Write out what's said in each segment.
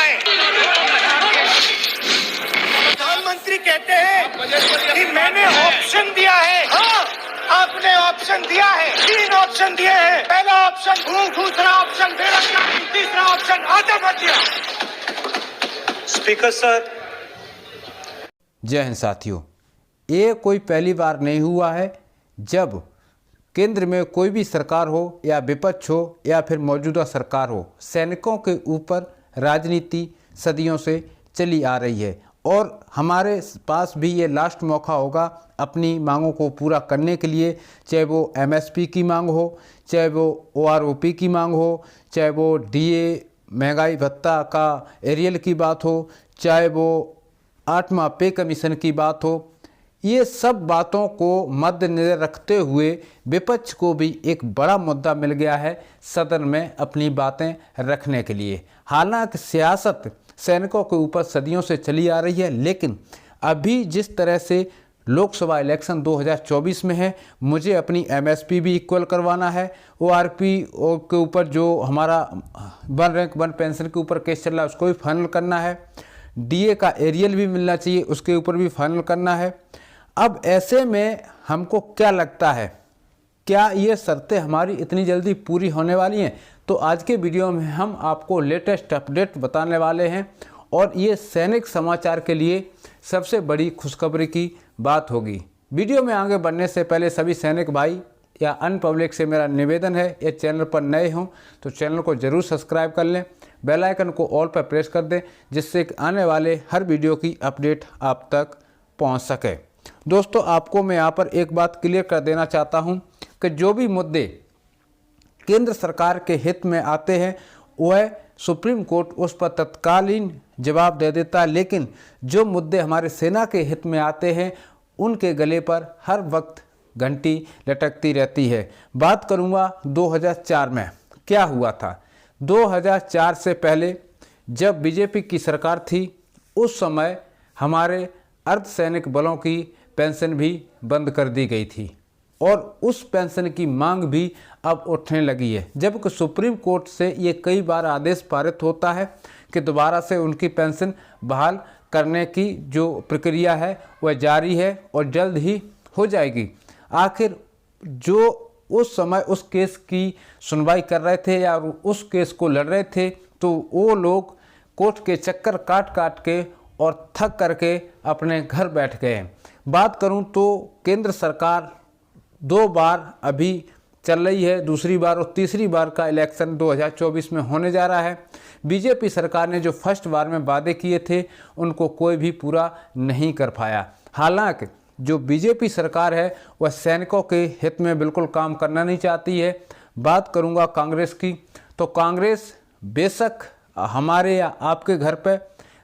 है। प्रधानमंत्री कहते हैं कि मैंने ऑप्शन दिया है। हाँ, आपने ऑप्शन दिया है, 3 ऑप्शन दिए हैं। पहला ऑप्शन भूख, दूसरा ऑप्शन बेरोजगारी, तीसरा ऑप्शन आतंकवादियों। Speaker sir. जय हिंद साथियों, ये कोई पहली बार नहीं हुआ है जब केंद्र में कोई भी सरकार हो या विपक्ष हो या फिर मौजूदा सरकार हो, सैनिकों के ऊपर राजनीति सदियों से चली आ रही है और हमारे पास भी ये लास्ट मौका होगा अपनी मांगों को पूरा करने के लिए, चाहे वो एमएसपी की मांग हो, चाहे वो ओआरओपी की मांग हो, चाहे वो डीए महंगाई भत्ता का एरियल की बात हो, चाहे वो 8वां पे कमीशन की बात हो। ये सब बातों को मद्देनजर रखते हुए विपक्ष को भी एक बड़ा मुद्दा मिल गया है सदन में अपनी बातें रखने के लिए। हालांकि सियासत सैनिकों के ऊपर सदियों से चली आ रही है, लेकिन अभी जिस तरह से लोकसभा इलेक्शन 2024 में है, मुझे अपनी एमएसपी भी इक्वल करवाना है, ओआरपी के ऊपर जो हमारा 1 रैंक 1 पेंशन के ऊपर केस चल रहा है उसको भी फाइनल करना है, डीए का एरियल भी मिलना चाहिए उसके ऊपर भी फाइनल करना है। अब ऐसे में हमको क्या लगता है, क्या ये शर्तें हमारी इतनी जल्दी पूरी होने वाली हैं? तो आज के वीडियो में हम आपको लेटेस्ट अपडेट बताने वाले हैं और ये सैनिक समाचार के लिए सबसे बड़ी खुशखबरी की बात होगी। वीडियो में आगे बढ़ने से पहले सभी सैनिक भाई या अन्य पब्लिक से मेरा निवेदन है, ये चैनल पर नए हों तो चैनल को ज़रूर सब्सक्राइब कर लें, बेल आइकन को ऑल पर प्रेस कर दें जिससे आने वाले हर वीडियो की अपडेट आप तक पहुंच सके। दोस्तों, आपको मैं यहाँ पर एक बात क्लियर कर देना चाहता हूँ कि जो भी मुद्दे केंद्र सरकार के हित में आते हैं वह सुप्रीम कोर्ट उस पर तत्कालीन जवाब दे देता है, लेकिन जो मुद्दे हमारे सेना के हित में आते हैं उनके गले पर हर वक्त घंटी लटकती रहती है। बात करूँगा 2004 में क्या हुआ था। 2004 से पहले जब बीजेपी की सरकार थी उस समय हमारे अर्धसैनिक बलों की पेंशन भी बंद कर दी गई थी और उस पेंशन की मांग भी अब उठने लगी है, जबकि सुप्रीम कोर्ट से ये कई बार आदेश पारित होता है कि दोबारा से उनकी पेंशन बहाल करने की जो प्रक्रिया है वह जारी है और जल्द ही हो जाएगी। आखिर जो उस समय उस केस की सुनवाई कर रहे थे या उस केस को लड़ रहे थे तो वो लोग कोर्ट के चक्कर काट काट के और थक करके अपने घर बैठ गए। बात करूं तो केंद्र सरकार 2 बार अभी चल रही है, दूसरी बार और तीसरी बार का इलेक्शन 2024 में होने जा रहा है। बीजेपी सरकार ने जो फर्स्ट बार में वादे किए थे उनको कोई भी पूरा नहीं कर पाया। हालांकि जो बीजेपी सरकार है वह सैनिकों के हित में बिल्कुल काम करना नहीं चाहती है। बात करूंगा कांग्रेस की, तो कांग्रेस बेशक हमारे या आपके घर पे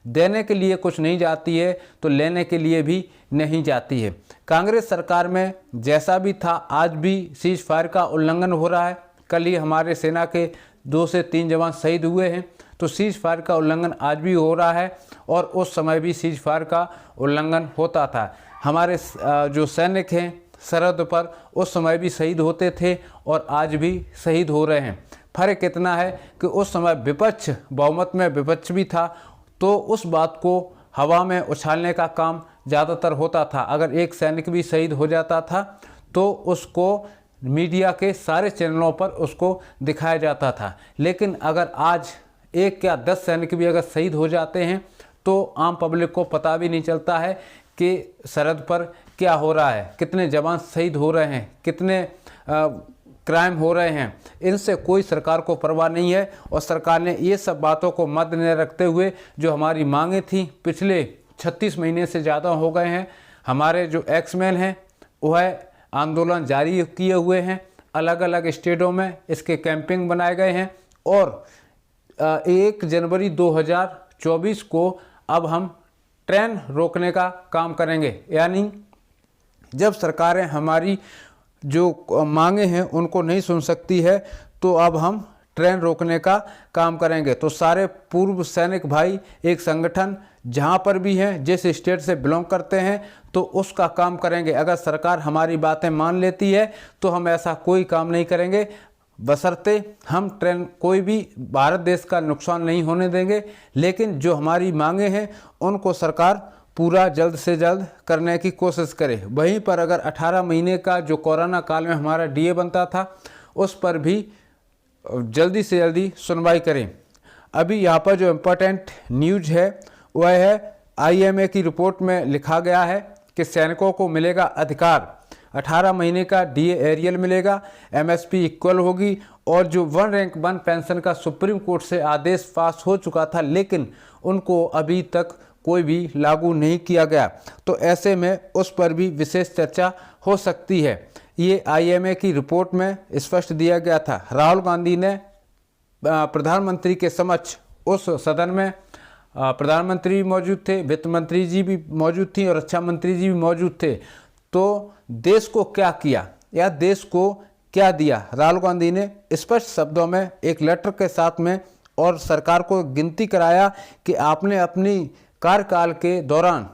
देने के लिए कुछ नहीं जाती है तो लेने के लिए भी नहीं जाती है। कांग्रेस सरकार में जैसा भी था आज भी सीज फायर का उल्लंघन हो रहा है। कल ही हमारे सेना के 2 से 3 जवान शहीद हुए हैं, तो सीज फायर का उल्लंघन आज भी हो रहा है और उस समय भी सीज फायर का उल्लंघन होता था। हमारे जो सैनिक हैं सरहद पर उस समय भी शहीद होते थे और आज भी शहीद हो रहे हैं। फर्क इतना है कि उस समय विपक्ष बहुमत में विपक्ष भी था तो उस बात को हवा में उछालने का काम ज़्यादातर होता था। अगर एक सैनिक भी शहीद हो जाता था तो उसको मीडिया के सारे चैनलों पर उसको दिखाया जाता था, लेकिन अगर आज 1 या 10 सैनिक भी अगर शहीद हो जाते हैं तो आम पब्लिक को पता भी नहीं चलता है कि सरहद पर क्या हो रहा है, कितने जवान शहीद हो रहे हैं, कितने क्राइम हो रहे हैं। इनसे कोई सरकार को परवाह नहीं है और सरकार ने ये सब बातों को मद्देनजर रखते हुए जो हमारी मांगें थी पिछले 36 महीने से ज़्यादा हो गए हैं, हमारे जो एक्समैन हैं वह आंदोलन जारी किए हुए हैं। अलग अलग स्टेटों में इसके कैंपिंग बनाए गए हैं और 1 जनवरी 2024 को अब हम ट्रेन रोकने का काम करेंगे। यानी जब सरकारें हमारी जो मांगे हैं उनको नहीं सुन सकती है तो अब हम ट्रेन रोकने का काम करेंगे। तो सारे पूर्व सैनिक भाई एक संगठन जहां पर भी हैं, जिस स्टेट से बिलोंग करते हैं तो उसका काम करेंगे। अगर सरकार हमारी बातें मान लेती है तो हम ऐसा कोई काम नहीं करेंगे। बशर्ते हम ट्रेन कोई भी भारत देश का नुकसान नहीं होने देंगे, लेकिन जो हमारी मांगे हैं उनको सरकार पूरा जल्द से जल्द करने की कोशिश करे। वहीं पर अगर 18 महीने का जो कोरोना काल में हमारा डीए बनता था उस पर भी जल्दी से जल्दी सुनवाई करें। अभी यहाँ पर जो इम्पोर्टेंट न्यूज है वह है IMA की रिपोर्ट में लिखा गया है कि सैनिकों को मिलेगा अधिकार, 18 महीने का डीए एरियल मिलेगा, MSP इक्वल होगी, और जो 1 रैंक 1 पेंशन का सुप्रीम कोर्ट से आदेश पास हो चुका था लेकिन उनको अभी तक कोई भी लागू नहीं किया गया, तो ऐसे में उस पर भी विशेष चर्चा हो सकती है। ये IMA की रिपोर्ट में स्पष्ट दिया गया था। राहुल गांधी ने प्रधानमंत्री के समक्ष उस सदन में प्रधानमंत्री भी मौजूद थे, वित्त मंत्री जी भी मौजूद थी और रक्षा मंत्री जी भी मौजूद थे। तो देश को क्या किया या देश को क्या दिया, राहुल गांधी ने स्पष्ट शब्दों में एक लेटर के साथ में और सरकार को गिनती कराया कि आपने अपनी कार्यकाल के दौरान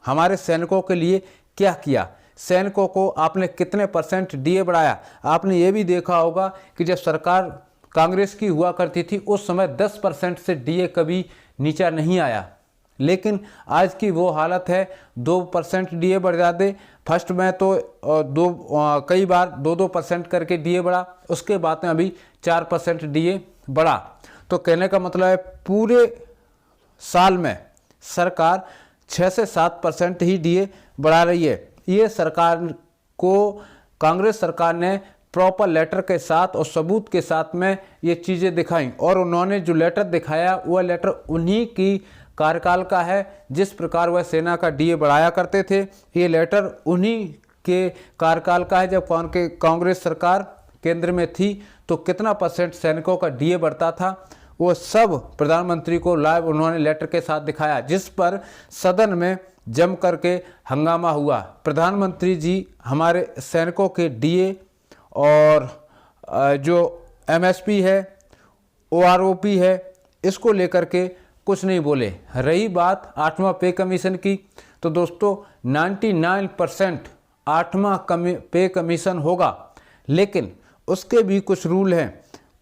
हमारे सैनिकों के लिए क्या किया, सैनिकों को आपने कितने % डीए बढ़ाया। आपने ये भी देखा होगा कि जब सरकार कांग्रेस की हुआ करती थी उस समय 10% से डीए कभी नीचा नहीं आया, लेकिन आज की वो हालत है 2% डीए बढ़ जाते। फर्स्ट में तो कई बार 2% करके डीए बढ़ा, उसके बाद में अभी 4% डीए बढ़ा। तो कहने का मतलब है पूरे साल में सरकार 6 से 7% ही डीए बढ़ा रही है। ये सरकार को कांग्रेस सरकार ने प्रॉपर लेटर के साथ और सबूत के साथ में ये चीज़ें दिखाई, और उन्होंने जो लेटर दिखाया वह लेटर उन्हीं की कार्यकाल का है जिस प्रकार वह सेना का डीए बढ़ाया करते थे। ये लेटर उन्हीं के कार्यकाल का है जब कांग्रेस सरकार केंद्र में थी तो कितना % सैनिकों का डीए बढ़ता था, वो सब प्रधानमंत्री को लाइव उन्होंने लेटर के साथ दिखाया, जिस पर सदन में जम करके हंगामा हुआ। प्रधानमंत्री जी हमारे सैनिकों के डीए और जो MSP है, OROP है, इसको लेकर के कुछ नहीं बोले। रही बात 8वां पे कमीशन की, तो दोस्तों 99% 8वां पे कमीशन होगा, लेकिन उसके भी कुछ रूल हैं।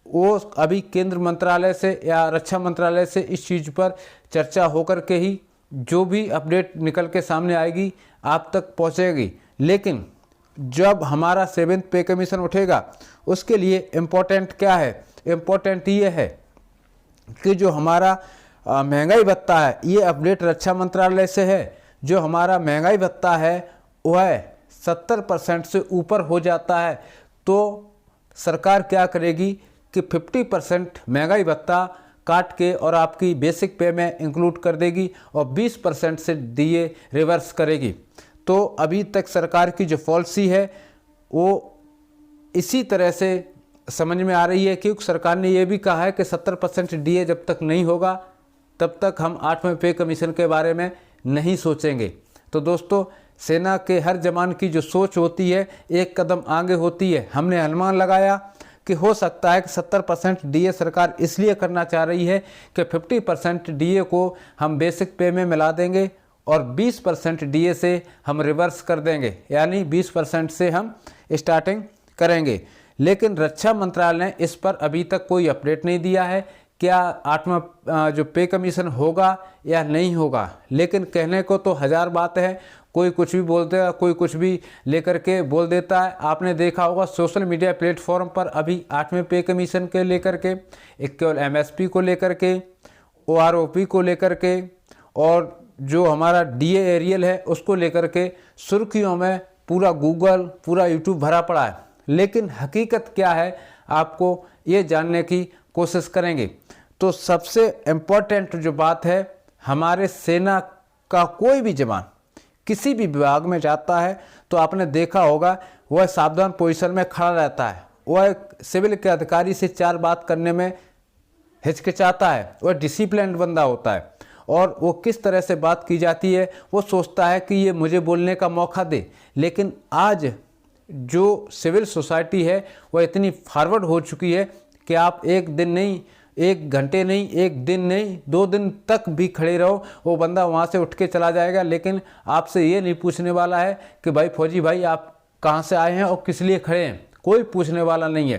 वो अभी केंद्र मंत्रालय से या रक्षा मंत्रालय से इस चीज़ पर चर्चा होकर के ही जो भी अपडेट निकल के सामने आएगी आप तक पहुंचेगी। लेकिन जब हमारा 7th पे कमीशन उठेगा उसके लिए इम्पोर्टेंट क्या है, इम्पोर्टेंट ये है कि जो हमारा महंगाई भत्ता है, ये अपडेट रक्षा मंत्रालय से है। जो हमारा महंगाई भत्ता है वह 70% से ऊपर हो जाता है, तो सरकार क्या करेगी कि 50% महंगाई भत्ता काट के और आपकी बेसिक पे में इंक्लूड कर देगी और 20% से डीए रिवर्स करेगी। तो अभी तक सरकार की जो पॉलिसी है वो इसी तरह से समझ में आ रही है, क्योंकि सरकार ने ये भी कहा है कि 70% डीए जब तक नहीं होगा तब तक हम 8वें पे कमीशन के बारे में नहीं सोचेंगे। तो दोस्तों, सेना के हर जवान की जो सोच होती है एक कदम आगे होती है। हमने अनुमान लगाया कि हो सकता है कि 70% डीए सरकार इसलिए करना चाह रही है कि 50% डीए को हम बेसिक पे में मिला देंगे और 20% डीए से हम रिवर्स कर देंगे, यानी 20% से हम स्टार्टिंग करेंगे। लेकिन रक्षा मंत्रालय ने इस पर अभी तक कोई अपडेट नहीं दिया है क्या 8वां जो पे कमीशन होगा या नहीं होगा। लेकिन कहने को तो हज़ार बात है, कोई कुछ भी बोलता है, कोई कुछ भी लेकर के बोल देता है। आपने देखा होगा सोशल मीडिया प्लेटफॉर्म पर अभी 8वें पे कमीशन के लेकर के, एक केवल MSP को लेकर के, OROP को लेकर के और जो हमारा डीए एरियल है उसको लेकर के सुर्खियों में पूरा गूगल, पूरा यूट्यूब भरा पड़ा है। लेकिन हकीकत क्या है आपको ये जानने की कोशिश करेंगे। तो सबसे इम्पोर्टेंट जो बात है, हमारे सेना का कोई भी जवान किसी भी विभाग में जाता है तो आपने देखा होगा वह सावधान पोजीशन में खड़ा रहता है। वह सिविल के अधिकारी से 4 बात करने में हिचकिचाता है। वह डिसिप्लिन्ड बंदा होता है और वो किस तरह से बात की जाती है वो सोचता है कि ये मुझे बोलने का मौका दे। लेकिन आज जो सिविल सोसाइटी है वह इतनी फॉरवर्ड हो चुकी है कि आप एक दिन नहीं, 1 घंटे नहीं, 1 दिन नहीं, 2 दिन तक भी खड़े रहो, वो बंदा वहाँ से उठ के चला जाएगा। लेकिन आपसे ये नहीं पूछने वाला है कि भाई फौजी भाई आप कहाँ से आए हैं और किस लिए खड़े हैं, कोई पूछने वाला नहीं है।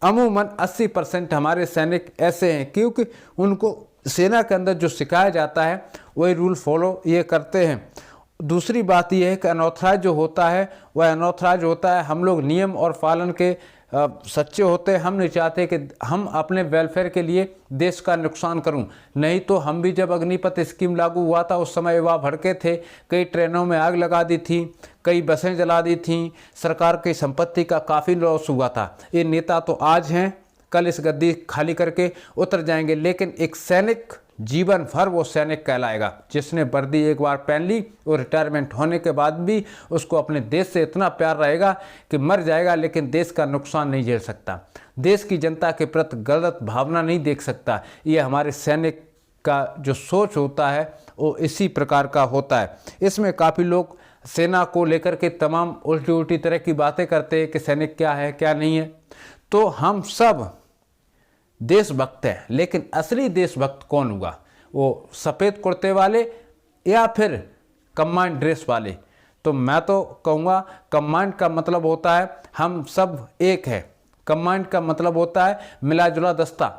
अमूमन 80% हमारे सैनिक ऐसे हैं क्योंकि उनको सेना के अंदर जो सिखाया जाता है वही रूल फॉलो ये करते हैं। दूसरी बात यह है कि अनऑथराइज जो होता है वह अनऑथराइज होता है। हम लोग नियम और पालन के सच्चे होते हैं। हम नहीं चाहते कि हम अपने वेलफेयर के लिए देश का नुकसान करूं। नहीं तो हम भी जब अग्निपथ स्कीम लागू हुआ था उस समय युवा भड़के थे, कई ट्रेनों में आग लगा दी थी, कई बसें जला दी थी, सरकार की संपत्ति का काफ़ी लॉस हुआ था। ये नेता तो आज हैं, कल इस गद्दी खाली करके उतर जाएंगे, लेकिन एक सैनिक जीवन भर वो सैनिक कहलाएगा जिसने वर्दी एक बार पहन ली और रिटायरमेंट होने के बाद भी उसको अपने देश से इतना प्यार रहेगा कि मर जाएगा लेकिन देश का नुकसान नहीं झेल सकता, देश की जनता के प्रति गलत भावना नहीं देख सकता। ये हमारे सैनिक का जो सोच होता है वो इसी प्रकार का होता है। इसमें काफ़ी लोग सेना को लेकर के तमाम उल्टी उल्टी तरह की बातें करते हैं कि सैनिक क्या है क्या नहीं है। तो हम सब देशभक्त हैं, लेकिन असली देशभक्त कौन हुआ? वो सफ़ेद कुर्ते वाले या फिर कमांड ड्रेस वाले? तो मैं तो कहूँगा कमांड का मतलब होता है हम सब एक है। कमांड का मतलब होता है मिला जुला दस्ता,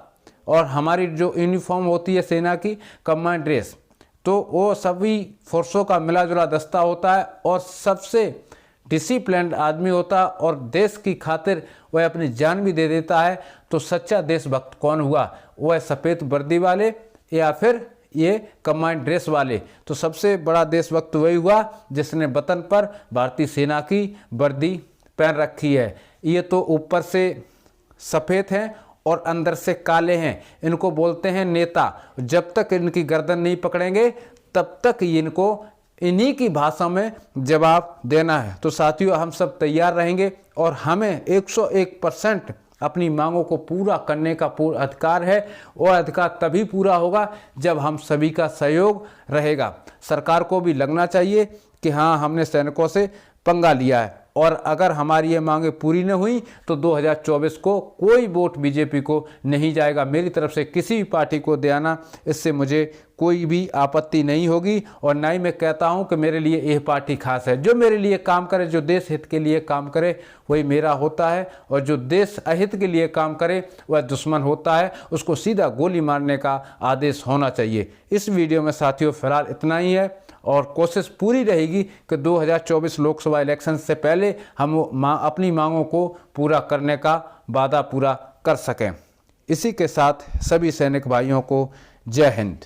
और हमारी जो यूनिफॉर्म होती है सेना की कमांड ड्रेस, तो वो सभी फोर्सों का मिला जुला दस्ता होता है और सबसे डिसिप्लिन्ड आदमी होता है और देश की खातिर वह अपनी जान भी दे देता है। तो सच्चा देशभक्त कौन हुआ? वह सफ़ेद वर्दी वाले या फिर ये कमांड ड्रेस वाले? तो सबसे बड़ा देशभक्त वही हुआ जिसने वतन पर भारतीय सेना की वर्दी पहन रखी है। ये तो ऊपर से सफ़ेद हैं और अंदर से काले हैं, इनको बोलते हैं नेता। जब तक इनकी गर्दन नहीं पकड़ेंगे तब तक इनको इन्हीं की भाषा में जवाब देना है। तो साथियों, हम सब तैयार रहेंगे और हमें 101% अपनी मांगों को पूरा करने का पूरा अधिकार है, और अधिकार तभी पूरा होगा जब हम सभी का सहयोग रहेगा। सरकार को भी लगना चाहिए कि हाँ, हमने सैनिकों से पंगा लिया है, और अगर हमारी ये मांगें पूरी न हुई तो 2024 को कोई वोट बीजेपी को नहीं जाएगा। मेरी तरफ से किसी भी पार्टी को देना, इससे मुझे कोई भी आपत्ति नहीं होगी, और ना ही मैं कहता हूं कि मेरे लिए यह पार्टी खास है। जो मेरे लिए काम करे, जो देश हित के लिए काम करे, वही मेरा होता है, और जो देश अहित के लिए काम करे वह दुश्मन होता है। उसको सीधा गोली मारने का आदेश होना चाहिए। इस वीडियो में साथियों फिलहाल इतना ही है, और कोशिश पूरी रहेगी कि 2024 लोकसभा इलेक्शन से पहले हम अपनी मांगों को पूरा करने का वादा पूरा कर सकें। इसी के साथ सभी सैनिक भाइयों को जय हिंद।